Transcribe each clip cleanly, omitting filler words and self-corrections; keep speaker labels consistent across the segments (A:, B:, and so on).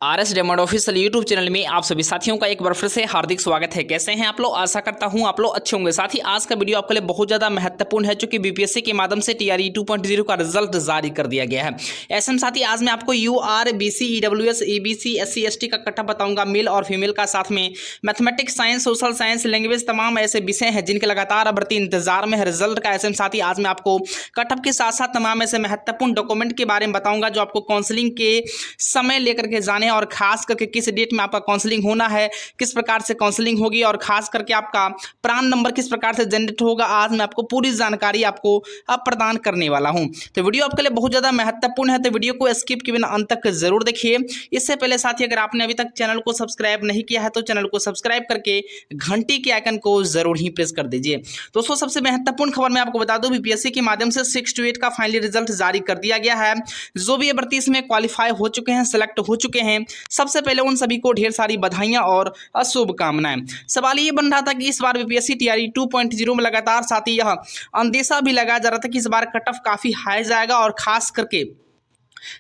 A: RS diamond official YouTube channel में आप सभी साथियों का एक बार फिर से हार्दिक स्वागत है। कैसे हैं आप लोग? आशा करता हूं आप लोग अच्छे होंगे। साथ ही आज का वीडियो आपके लिए बहुत ज़्यादा महत्वपूर्ण है, क्योंकि बीपीएससी के माध्यम से TRE 2.0 का रिजल्ट जारी कर दिया गया है। ऐसे में साथ ही आज मैं आपको UR, BC, EWS, EBC, SC, ST का कटअप बताऊंगा, मेल और फीमेल का। साथ में mathematics, science, social science, language, तमाम ऐसे विषय हैं जिनके लगातार भर्ती इंतजार में है रिजल्ट का। ऐसे में साथ ही आज मैं आपको कटअप के साथ साथ तमाम ऐसे महत्वपूर्ण डॉक्यूमेंट के बारे में बताऊंगा जो आपको काउंसलिंग के समय लेकर के जाने, और खास करके किस डेट में आपका काउंसलिंग होना है, किस प्रकार से काउंसलिंग होगी, और खास करके आपका प्रान नंबर किस प्रकार से जनरेट होगा। आज मैं आपको पूरी जानकारी आपको अब प्रदान करने वाला हूं। तो वीडियो आपके लिए बहुत ज़्यादा महत्वपूर्ण है, तो वीडियो को स्किप किए बिना अंत तक जरूर देखिए। इससे पहले साथी अगर आपने अभी तक चैनल को सब्सक्राइब नहीं किया है तो चैनल को सब्सक्राइब करके घंटी के आइकन को जरूर ही प्रेस कर दीजिए। दोस्तों, सबसे महत्वपूर्ण खबर मैं आपको बता दूं, बीपीएससी के माध्यम से 6 to 8 का फाइनली रिजल्ट जारी कर दिया गया है। जो भी अभ्यर्थी इसमें क्वालिफाई हो चुके हैं, सिलेक्ट हो चुके हैं, सबसे पहले उन सभी को ढेर सारी बधाइयां और शुभकामनाएं। सवाल ये बन रहा था कि इस बार बीपीएससी TRE 2.0 में लगातार साथ ही यह अंदेशा भी लगाया जा रहा था कि इस बार कट ऑफ काफी हाई जाएगा, और खास करके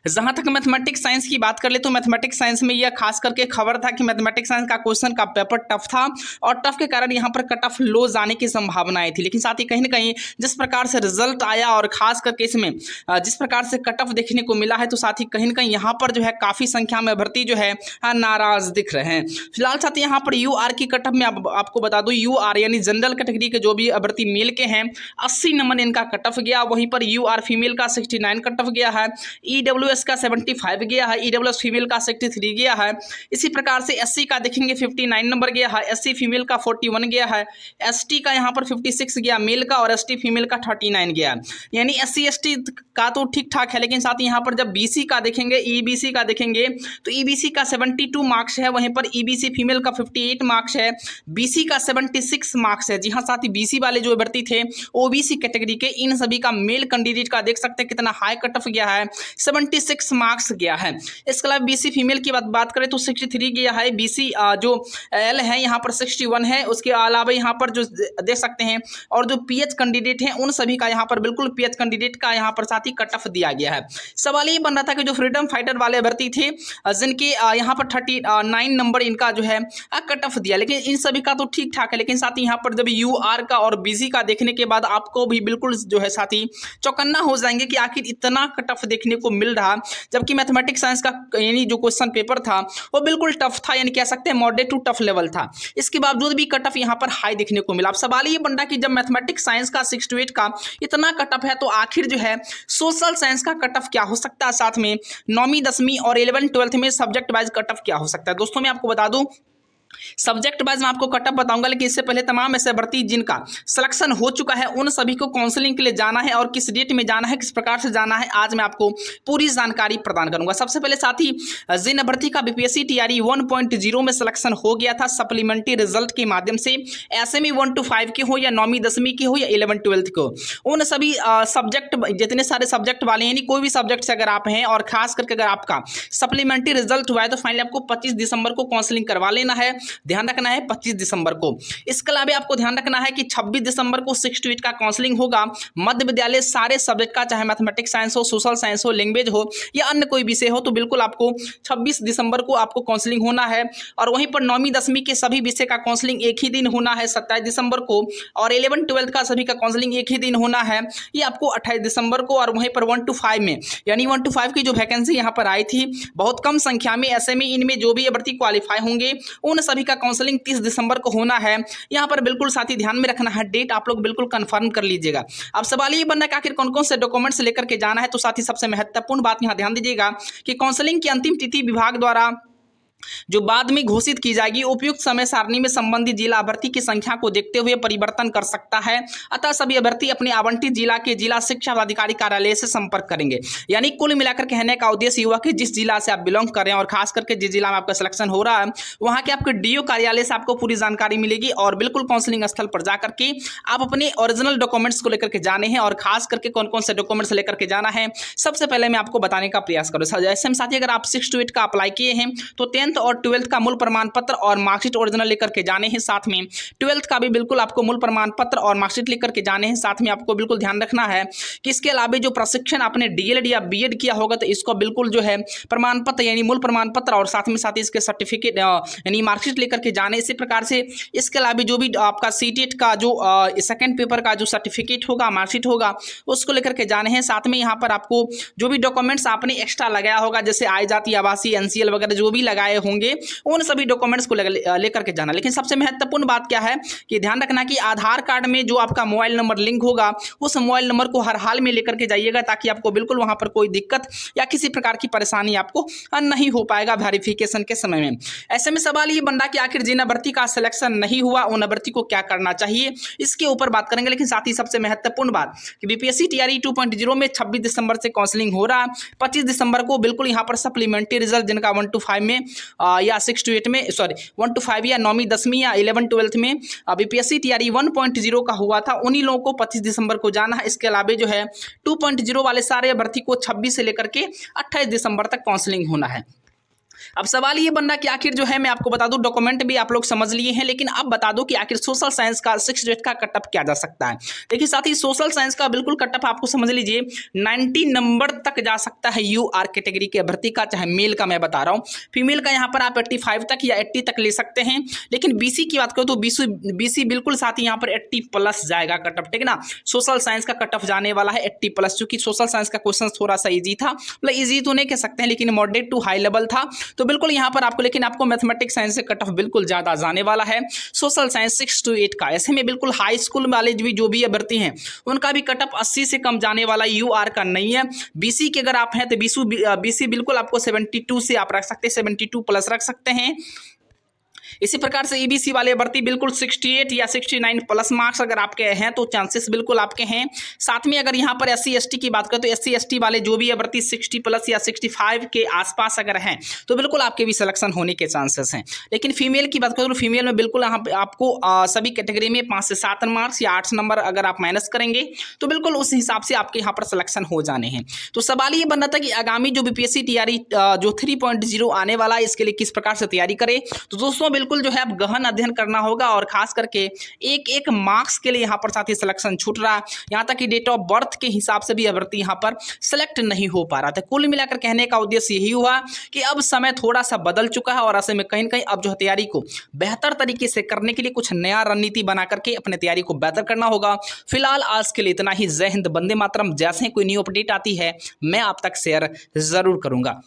A: जहां तक मैथमेटिक्स साइंस की बात कर ले तो मैथमेटिक्स साइंस में यह खास करके खबर था कि मैथमेटिक्स साइंस का क्वेश्चन का पेपर टफ था, और टफ के कारण यहां पर कट ऑफ लो जाने की संभावनाएं थी। लेकिन साथ ही कहीं ना कहीं जिस प्रकार से रिजल्ट आया, और खास करके इसमें जिस प्रकार से कट ऑफ देखने को मिला है, तो साथ ही कहीं ना कहीं यहाँ पर जो है काफी संख्या में भर्ती जो है नाराज दिख रहे हैं। फिलहाल साथ ही यहाँ पर UR की कट ऑफ में आपको बता दूं, UR यानी जनरल कैटेगरी के जो भी अभ्यर्थी मेल के हैं 80 नंबर इनका कट ऑफ गया। वहीं पर UR फीमेल का 69 कट ऑफ गया है, EWS का 75 गया है, EWS फीमेल का 63 गया है। इसी प्रकार से SC का देखेंगे 59 नंबर गया है, SC फीमेल का 41 गया है, ST का यहाँ पर 56 गया मेल का, और ST फीमेल का 39 गया है। यानी SC ST का तो ठीक ठाक है, लेकिन साथ ही यहाँ पर जब BC का देखेंगे, EBC का देखेंगे तो EBC का 72 मार्क्स है, वहीं पर EBC फीमेल का 58 मार्क्स है, BC का 76 मार्क्स है। जी हाँ साथ ही BC वाले जो अभ्यर्थी थे OBC कैटेगरी के, इन सभी का मेल कैंडिडेट का देख सकते हैं कितना हाई कट ऑफ गया है, 76 मार्क्स गया है। इसके अलावा BC फीमेल की बात करें तो 63 गया है, BC जो L है यहाँ पर 61 है। उसके अलावा यहाँ पर जो देख सकते हैं, और जो PH कैंडिडेट हैं उन सभी का यहाँ पर बिल्कुल PH कैंडिडेट का यहाँ पर साथ ही कट ऑफ दिया गया है। सवाल ये बन रहा था कि जो फ्रीडम फाइटर वाले भर्ती थे जिनके यहाँ पर 39 नंबर इनका जो है कट ऑफ दिया, लेकिन इन सभी का तो ठीक ठाक है। लेकिन साथ ही यहाँ पर जब UR का और BC का देखने के बाद आपको भी बिल्कुल जो है साथी चौकन्ना हो जाएंगे कि आखिर इतना कट ऑफ देखने को मिल रहा, जबकि मैथमेटिक्स साइंस का यानी जो क्वेश्चन पेपर था वो बिल्कुल टफ था, यानी कह सकते हैं मॉडरेट टू टफ लेवल था। इसके बावजूद भी कट ऑफ यहाँ पर हाई देखने को मिला। अब सवाल ये बन रहा कि जब मैथमेटिक्स साइंस का 6 to 8 का इतना कट ऑफ है, तो आखिर जो है सोशल साइंस का कट ऑफ क्या हो सकता है, साथ में 9वीं 10वीं और 11th 12th में सब्जेक्ट वाइज कट ऑफ क्या हो सकता है। दोस्तों, मैं आपको बता दूं सब्जेक्ट वाइज मैं आपको कट ऑफ बताऊंगा, लेकिन इससे पहले तमाम ऐसे भर्ती जिनका सिलेक्शन हो चुका है उन सभी को काउंसलिंग के लिए जाना है, और किस डेट में जाना है, किस प्रकार से जाना है, आज मैं आपको पूरी जानकारी प्रदान करूंगा। सबसे पहले साथी जिन अभ्यर्थी का बीपीएससी TRE 1.0 में सिलेक्शन हो गया था सप्लीमेंट्री रिजल्ट के माध्यम से, SME 1 to 5 के हो या 9वीं 10वीं के हो या 11th 12th को, उन सभी सब्जेक्ट जितने सारे सब्जेक्ट वाले यानी कोई भी सब्जेक्ट से अगर आप हैं, और खास करके अगर आपका सप्लीमेंट्री रिजल्ट हुआ है, तो फाइनली आपको 25 दिसंबर को काउंसलिंग करवा लेना है। ध्यान रखना है 25 दिसंबर को। इसके अलावा आपको ध्यान रखना है कि 26 दिसंबर को 6 to 8 का काउंसलिंग होगा मध्य विद्यालय सारे सब्जेक्ट का, चाहे मैथमेटिक्स साइंस हो, सोशल साइंस हो, लैंग्वेज हो या अन्य कोई विषय हो, तो बिल्कुल आपको 26 दिसंबर को आपको काउंसलिंग होना है। और वहीं पर 9वीं 10वीं के सभी विषय का काउंसलिंग एक ही दिन होना है 27 दिसंबर को, और 11th 12th का सभी का काउंसलिंग एक ही दिन होना है, ये आपको 28 दिसंबर को। और वहीं पर 1 to 5 में यानी 1 to 5 की जो वैकेंसी यहाँ पर आई थी बहुत कम संख्या में, ऐसे में इनमें जो भी अभ्यर्थी क्वालिफाई होंगे उन सभी का काउंसलिंग 30 दिसंबर को होना है। यहां पर बिल्कुल साथी ध्यान में रखना है, डेट आप लोग बिल्कुल कंफर्म कर लीजिएगा। अब सवाल ये बनना है कि आखिर कौन कौन से डॉक्यूमेंट्स लेकर के जाना है, तो साथी सबसे महत्वपूर्ण बात यहां ध्यान दीजिएगा कि काउंसलिंग की अंतिम तिथि विभाग द्वारा जो बाद में घोषित की जाएगी, उपयुक्त समय सारणी में संबंधित जिला अभ्यर्थी की संख्या को देखते हुए परिवर्तन कर सकता है। अतः सभी अभ्यर्थी अपने आवंटित जिला के जिला शिक्षा पदाधिकारी कार्यालय से संपर्क करेंगे। यानी कुल मिलाकर कहने का उद्देश्य युवा कि जिस जिला से आप बिलोंग कर रहे हैं, और खास करके जिस जिला में आपका सिलेक्शन हो रहा है, वहां के आपके DO कार्यालय से आपको पूरी जानकारी मिलेगी, और बिल्कुल काउंसलिंग स्थल पर जाकर के आप अपने ओरिजिनल डॉक्यूमेंट्स को लेकर के जाने हैं। और खास करके कौन कौन से डॉक्यूमेंट्स लेकर के जाना है, सबसे पहले मैं आपको बताने का प्रयास करूँ। ऐसे में साथी अगर आप 6 to 8 का अप्लाई किए हैं तो 10th 10th और 12th का मूल प्रमाण पत्र और मार्कशीट ओरिजिनल लेकर के जाने हैं। साथ में 12th का भी बिल्कुल आपको मूल प्रमाण पत्र और मार्कशीट लेकर के जाने हैं। साथ में आपको बिल्कुल ध्यान रखना है कि इसके अलावा जो प्रशिक्षण आपने डीएलएड या बीएड किया होगा तो इसको बिल्कुल जो है प्रमाण पत्र यानी मूल प्रमाण पत्र और साथ ही इसके सर्टिफिकेट यानी मार्कशीट लेकर के जाने। इसी प्रकार से इसके अलावा जो भी आपका सीटेट का जो सेकंड पेपर का जो सर्टिफिकेट होगा, मार्कशीट होगा, उसको लेकर के जाने हैं। साथ में यहाँ पर आपको जो भी डॉक्यूमेंट्स आपने एक्स्ट्रा लगाया होगा जैसे आय जाति आवासीय एनसीएल वगैरह जो भी लगाए होंगे उन सभी डॉक्यूमेंट्स को लेकर के जाना। लेकिन सबसे महत्वपूर्ण बात क्या है कि ध्यान रखना कि आधार कार्ड में जो आपका मोबाइल नंबर लिंक होगा उस मोबाइल नंबर को हर हाल में लेकर के जाइएगा ताकि आपको बिल्कुल वहां पर कोई दिक्कत या किसी प्रकार की परेशानी आपको नहीं हो पाएगा वेरिफिकेशन के समय में। ऐसे में सवाल ये बन रहा कि आखिर जिन अभ्यर्थी का सिलेक्शन नहीं हुआ उन अभ्यर्थी को क्या करना चाहिए, इसके ऊपर बात करेंगे। लेकिन साथ ही सबसे महत्वपूर्ण बात कि बीपीएससी टीआरई 2.0 में 26 दिसंबर से काउंसलिंग हो रहा है। 25 दिसंबर को बिल्कुल यहाँ पर सप्लीमेंट्री रिजल्ट जिनका 1 to 5 में या 6 to 8 में 1 to 5 या 9वीं 10वीं या 11 12th में बीपीएससी टीआरई 1.0 का हुआ था, उन्हीं लोगों को 25 दिसंबर को जाना है। इसके अलावा जो है 2.0 वाले सारे अभ्यर्थी को 26 से लेकर के 28 दिसंबर तक काउंसलिंग होना है। अब सवाल ये बनना कि आखिर जो है मैं आपको बता दूं डॉक्यूमेंट भी आप लोग समझ लिए हैं, लेकिन अब बता दो कि आखिर सोशल साइंस का 6 डेट का कटअप क्या जा सकता है। देखिए साथ ही सोशल साइंस का बिल्कुल कटअप आपको समझ लीजिए 90 नंबर तक जा सकता है यूआर कैटेगरी के अभ्यर्थी का, चाहे मेल का मैं बता रहा हूँ। फीमेल का यहाँ पर आप 85 तक या 80 तक ले सकते हैं। लेकिन बीसी की बात करो तो बीसी बिल्कुल साथ ही यहाँ पर 80+ जाएगा कटअप, ठीक है ना। सोशल साइंस का कटअप जाने वाला है 80+, क्योंकि सोशल साइंस का क्वेश्चन थोड़ा सा ईजी था, मतलब ईजी तो नहीं कह सकते हैं लेकिन मॉडरेट टू हाई लेवल था, तो बिल्कुल यहाँ पर आपको, लेकिन आपको मैथमेटिक्स साइंस से कट ऑफ बिल्कुल ज्यादा जाने वाला है। सोशल साइंस 6 to 8 का, ऐसे में बिल्कुल हाई स्कूल वाले जो भी अभ्यर्थी हैं उनका भी कट ऑफ 80 से कम जाने वाला, यूआर का नहीं है। बीसी के अगर आप हैं तो बीसी बिल्कुल आपको 72 से आप रख सकते हैं, 72+ रख सकते हैं। इसी प्रकार से ईबीसी वाले अभ्यर्थी बिल्कुल 68 या 69+ मार्क्स अगर आपके हैं तो चांसेस बिल्कुल आपके हैं। साथ में अगर यहाँ पर एससी एसटी की बात करें तो एससी एसटी वाले जो भी अभ्यर्थी 60+ या 65 के आसपास अगर हैं तो बिल्कुल आपके भी सिलेक्शन होने के चांसेस हैं। लेकिन फीमेल की बात करें तो फीमेल में बिल्कुल यहाँ पे आपको सभी कैटेगरी में 5 से 7 मार्क्स या 8 नंबर अगर आप माइनस करेंगे तो बिल्कुल उस हिसाब से आपके यहाँ पर सिलेक्शन हो जाने हैं। तो सवाल ये बन रहा था कि आगामी जो बीपीएससी टीआरई जो 3.0 आने वाला है इसके लिए किस प्रकार से तैयारी करें। तो दोस्तों बिल्कुल जो है अब गहन अध्ययन करना होगा और खास करके एक मार्क्स के लिए यहाँ पर साथ ही सिलेक्शन छूट रहा है, यहाँ तक कि डेट ऑफ बर्थ के हिसाब से भी अभ्यर्थी यहाँ पर सिलेक्ट नहीं हो पा रहा था। कुल मिलाकर कहने का उद्देश्य यही हुआ कि अब समय थोड़ा सा बदल चुका है और ऐसे में कहीं न कहीं अब जो तैयारी को बेहतर तरीके से करने के लिए कुछ नया रणनीति बना करके अपने तैयारी को बेहतर करना होगा। फिलहाल आज के लिए इतना ही। जय हिंद, वंदे मातरम। जैसे ही कोई न्यू अपडेट आती है मैं आप तक शेयर जरूर करूंगा।